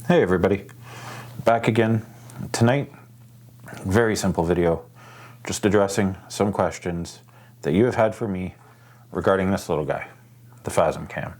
Hey everybody, back again. Tonight, very simple video, just addressing some questions that you have had for me regarding this little guy, the Phasm Cam.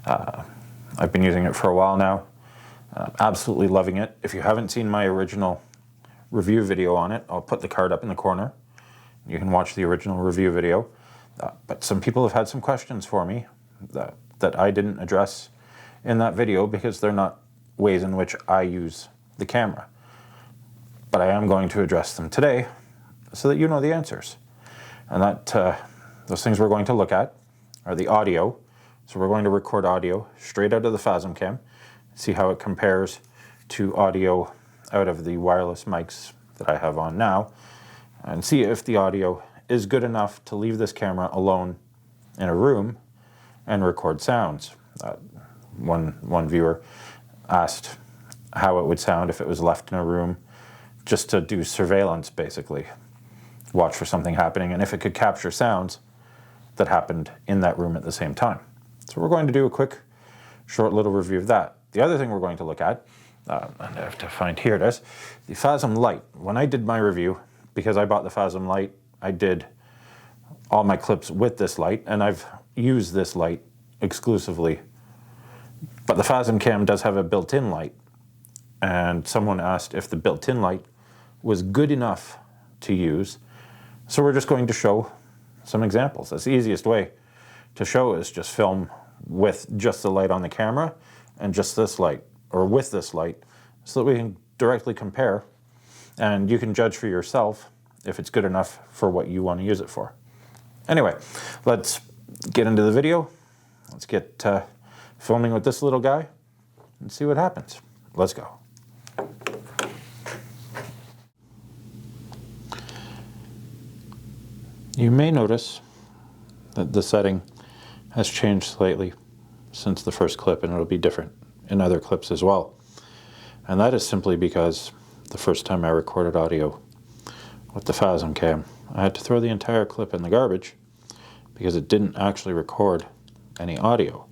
I've been using it for a while now, absolutely loving it. If you haven't seen my original review video on it, I'll put the card up in the corner. You can watch the original review video. But some people have had some questions for me that I didn't address in that video because they're not ways in which I use the camera. But I am going to address them today so that you know the answers. And that those things we're going to look at are the audio. So we're going to record audio straight out of the Phasm Cam, see how it compares to audio out of the wireless mics that I have on now, and see if the audio is good enough to leave this camera alone in a room and record sounds. One viewer asked how it would sound if it was left in a room just to do surveillance, basically. Watch for something happening, and if it could capture sounds that happened in that room at the same time. So we're going to do a quick, short little review of that. The other thing we're going to look at, and I have to find, here it is, the Phasm Lite. When I did my review, because I bought the Phasm Lite, I did all my clips with this light, and I've used this light exclusively. But the Phasm Cam does have a built-in light, and someone asked if the built-in light was good enough to use. So we're just going to show some examples. That's the easiest way to show is just film with just the light on the camera and just this light, or with this light, so that we can directly compare, and you can judge for yourself if it's good enough for what you want to use it for. Anyway, let's get into the video. Let's get filming with this little guy and see what happens. Let's go. You may notice that the setting has changed slightly since the first clip, and it'll be different in other clips as well. And that is simply because the first time I recorded audio with the Phasm Cam, I had to throw the entire clip in the garbage because it didn't actually record any audio.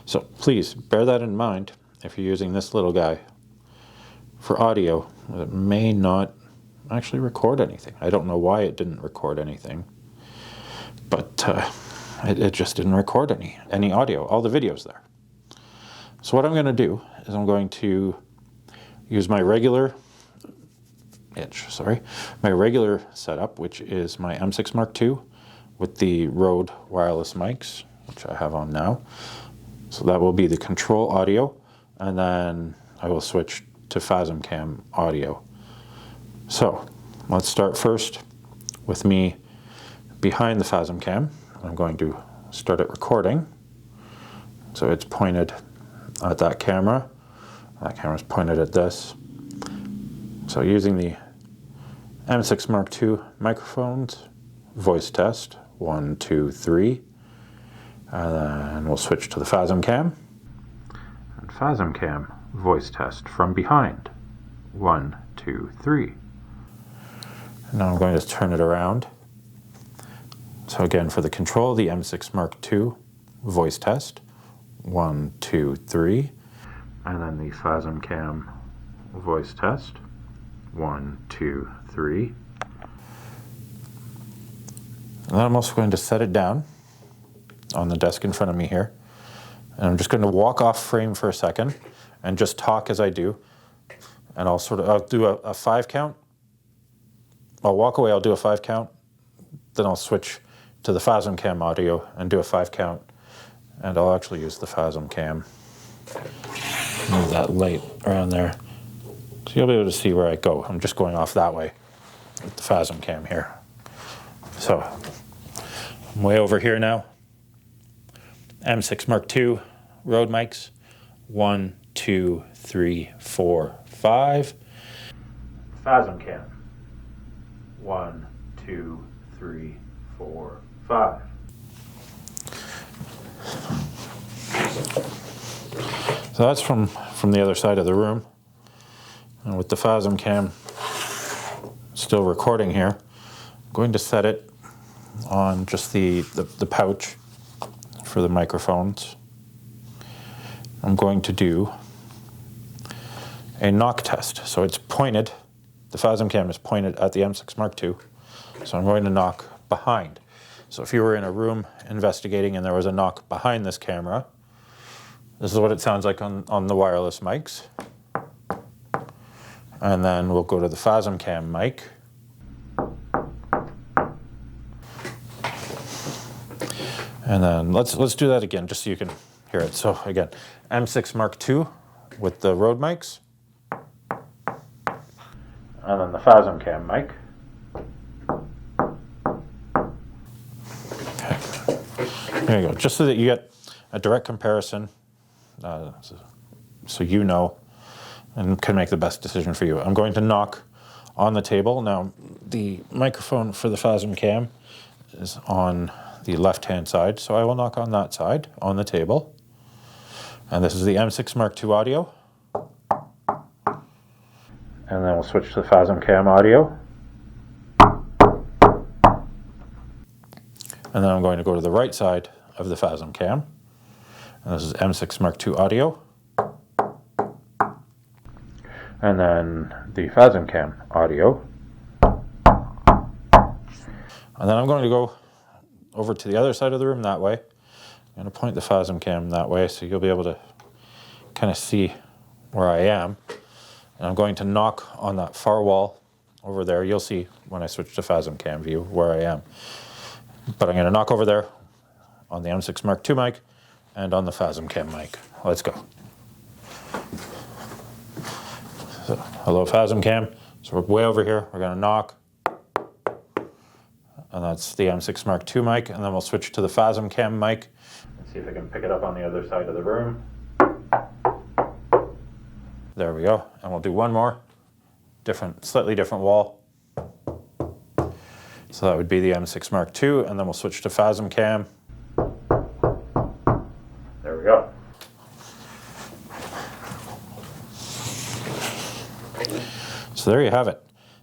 So please bear that in mind if you're using this little guy for audio. It may not actually record anything. I don't know why it didn't record anything, but it just didn't record any audio, all the videos there. So what I'm going to do is I'm going to use my regular setup, which is my M6 Mark II with the Rode wireless mics, which I have on now. So that will be the control audio, and then I will switch to Phasm Cam audio. So let's start first with me behind the Phasm Cam. I'm going to start it recording. So it's pointed at that camera. That camera's pointed at this. So using the M6 Mark II microphones, voice test, 1, 2, 3. And then we'll switch to the Phasm Cam. And Phasm Cam, voice test from behind, 1, 2, 3. And now I'm going to turn it around. So again, for the control, the M6 Mark II, voice test, 1, 2, 3. And then the Phasm Cam, voice test, 1, 2, 3. And then I'm also going to set it down on the desk in front of me here. And I'm just going to walk off frame for a second and just talk as I do. And I'll do a 5 count. I'll walk away, I'll do a 5 count. Then I'll switch to the Phasm Cam audio and do a 5 count. And I'll actually use the Phasm Cam. Move that light around there. So you'll be able to see where I go. I'm just going off that way with the Phasm Cam here. So I'm way over here now. M6 Mark II, Rode mics, 1, 2, 3, 4, 5. Phasm Cam, 1, 2, 3, 4, 5. So that's from the other side of the room. And with the Phasm Cam still recording here, I'm going to set it on just the pouch for the microphones. I'm going to do a knock test. So it's pointed, the FASM cam is pointed at the M6 Mark II. So I'm going to knock behind. So if you were in a room investigating and there was a knock behind this camera, this is what it sounds like on the wireless mics. And then we'll go to the FASM cam mic. And then let's do that again, just so you can hear it. So again, M6 Mark II with the Rode mics. And then the FASM cam mic. Okay. There you go, just so that you get a direct comparison, so you know and can make the best decision for you. I'm going to knock on the table. Now, the microphone for the FASM cam is on the left-hand side, so I will knock on that side, on the table. And this is the M6 Mark II audio. And then we'll switch to the FASM cam audio. And then I'm going to go to the right side of the FASM cam. And this is M6 Mark II audio. And then the FASM cam audio. And then I'm going to go over to the other side of the room that way. I'm going to point the FASM cam that way so you'll be able to kind of see where I am. And I'm going to knock on that far wall over there. You'll see when I switch to FASM cam view where I am. But I'm going to knock over there on the M6 Mark II mic and on the FASM cam mic. Let's go. So, hello FASM cam. So we're way over here. We're going to knock. And that's the M6 Mark II mic. And then we'll switch to the FASM cam mic. Let's see if I can pick it up on the other side of the room. There we go. And we'll do one more. Slightly different wall. So that would be the M6 Mark II. And then we'll switch to FASM cam. There we go. So there you have it.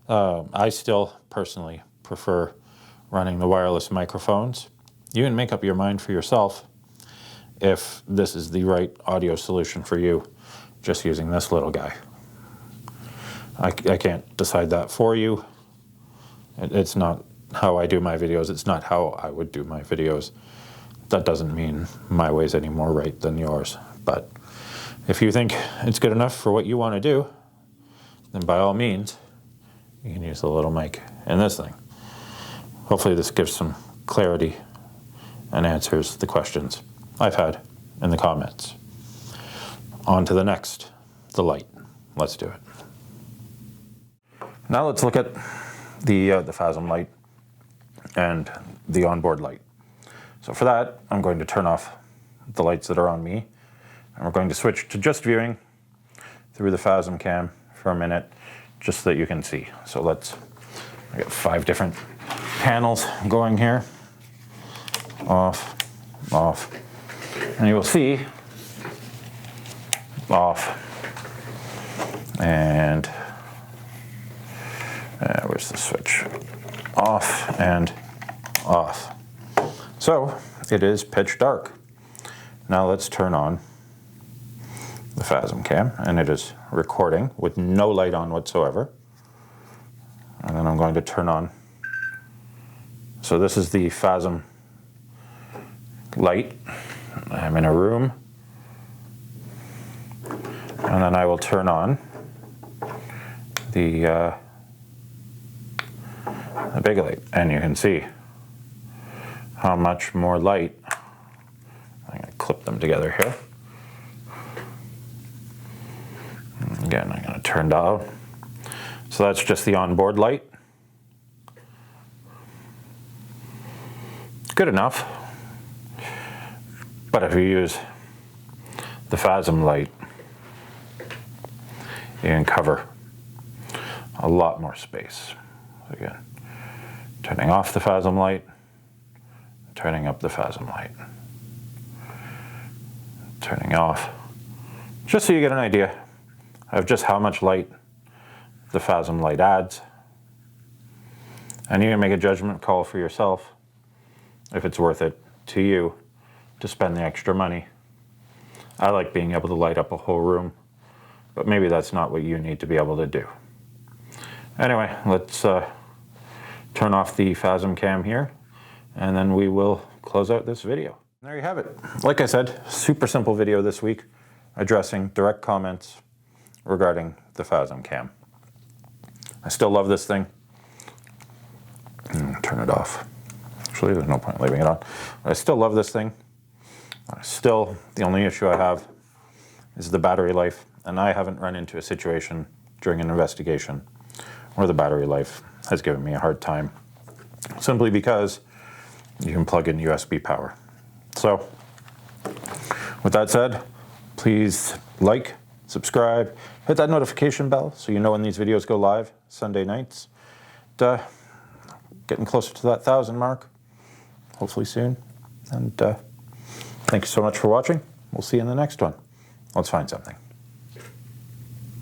I still personally prefer running the wireless microphones. You can make up your mind for yourself if this is the right audio solution for you, just using this little guy. I can't decide that for you. It's not how I do my videos. It's not how I would do my videos. That doesn't mean my way's any more right than yours. But if you think it's good enough for what you want to do, then by all means, you can use the little mic in this thing. Hopefully this gives some clarity and answers the questions I've had in the comments. On to the next, the light. Let's do it. Now let's look at the FASM light and the onboard light. So for that, I'm going to turn off the lights that are on me, and we're going to switch to just viewing through the FASM cam for a minute, just so that you can see. So I got 5 different panels going here. Off, off, and you will see off, and where's the switch? Off and off. So it is pitch dark. Now let's turn on the FASM cam, and it is recording with no light on whatsoever. And then I'm going to turn on. So this is the FASM light. I'm in a room. And then I will turn on the big light. And you can see how much more light. I'm going to clip them together here. Again, I'm going to turn down. So that's just the onboard light. Good enough. But if you use the FASM light, you can cover a lot more space. So again, turning off the FASM light, turning up the FASM light, turning off, just so you get an idea of just how much light the FASM light adds. And you can make a judgment call for yourself if it's worth it to you to spend the extra money. I like being able to light up a whole room but maybe that's not what you need to be able to do. Anyway, let's turn off the Phasm cam here, and then we will close out this video. There you have it. Like I said, super simple video this week, addressing direct comments regarding the Phasm cam. I still love this thing. Turn it off. Actually, there's no point leaving it on. But I still love this thing. Still, the only issue I have is the battery life, and I haven't run into a situation during an investigation where the battery life has given me a hard time, simply because you can plug in USB power. So, with that said, please like, subscribe, hit that notification bell so you know when these videos go live Sunday nights. Getting closer to that 1,000 mark, hopefully soon. And thank you so much for watching. We'll see you in the next one. Let's find something.